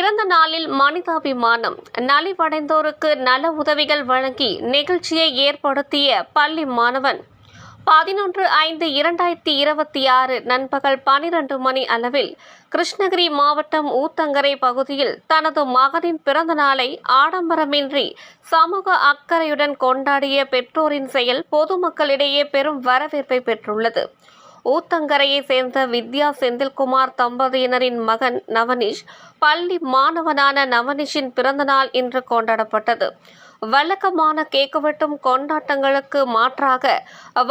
பிறந்த நாளில் மனிதாபிமானம் நலிவடைந்தோருக்கு நல உதவிகள் வழங்கி நிகழ்ச்சியை ஏற்படுத்திய பள்ளி மாணவன் 11/5/2026 நண்பகல் 12 மணி அளவில் கிருஷ்ணகிரி மாவட்டம் ஊத்தங்கரை பகுதியில் தனது மகனின் பிறந்த நாளை ஆடம்பரமின்றி சமூக அக்கறையுடன் கொண்டாடிய பெற்றோரின் செயல் பொதுமக்களிடையே பெரும் வரவேற்பை பெற்றுள்ளது. ஊத்தங்கரையை சேர்ந்த வித்யா செந்தில்குமார் தம்பதியினரின் மகன் நவனிஷ் பள்ளி மாணவனான நவனிஷின் பிறந்தநாள் இன்று கொண்டாடப்பட்டது. வழக்கமான கேக்கு வெட்டும் கொண்டாட்டங்களுக்கு மாற்றாக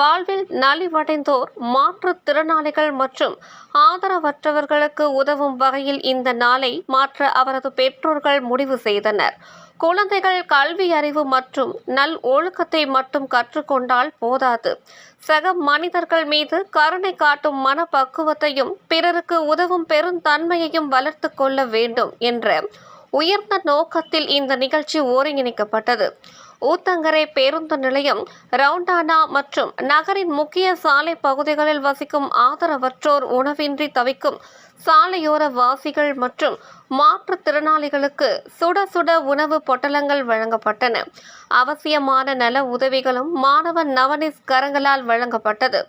வாழ்வில் நலிவடைந்தோர், மாற்றுத்திறனாளிகள் மற்றும் ஆதரவற்றவர்களுக்கு உதவும் வகையில் இந்த நாளை மாற்ற அவரது பெற்றோர்கள் முடிவு செய்தனர். குழந்தைகள் கல்வி அறிவு மற்றும் நல் ஒழுக்கத்தை மட்டும் கற்றுக்கொண்டால் போதாது, சக மனிதர்கள் மீது கருணை காட்டும் மனப்பக்குவத்தையும் பிறருக்கு உதவும் பெருந்தன்மையையும் வளர்த்து கொள்ள வேண்டும் என்ற உயர்ந்த நோக்கத்தில் இந்த நிகழ்ச்சி ஒருங்கிணைக்கப்பட்டது. ஊத்தங்கரை பேருந்து நிலையம், ரவுண்டானா மற்றும் நகரின் முக்கிய சாலை பகுதிகளில் வசிக்கும் ஆதரவற்றோர், உணவின்றி தவிக்கும் சாலையோர வாசிகள் மற்றும் மாற்றுத்திறனாளிகளுக்கு சுட சுட உணவு பொட்டலங்கள் வழங்கப்பட்டன. அவசியமான நல உதவிகளும் மாணவன் நவனிஷ் கரங்களால் வழங்கப்பட்டது.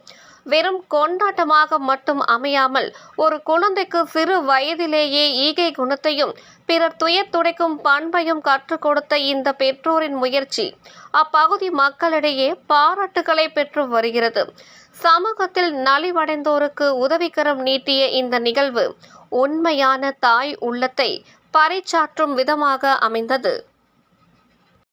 வெறும் கொண்டாட்டமாக மட்டும் அமையாமல் ஒரு குழந்தைக்கு சிறு வயதிலேயே ஈகை குணத்தையும் பிறர் துயர் துடைக்கும் பண்பையும் கற்றுக் கொடுத்த இந்த பெற்றோரின் முயற்சி அப்பகுதி மக்களிடையே பாராட்டுகளை பெற்று வருகிறது. சமூகத்தில் நலிவடைந்தோருக்கு உதவிக்கரம் நீட்டிய இந்த நிகழ்வு உண்மையான தாய் உள்ளத்தை பறைசாற்றும் விதமாக அமைந்தது.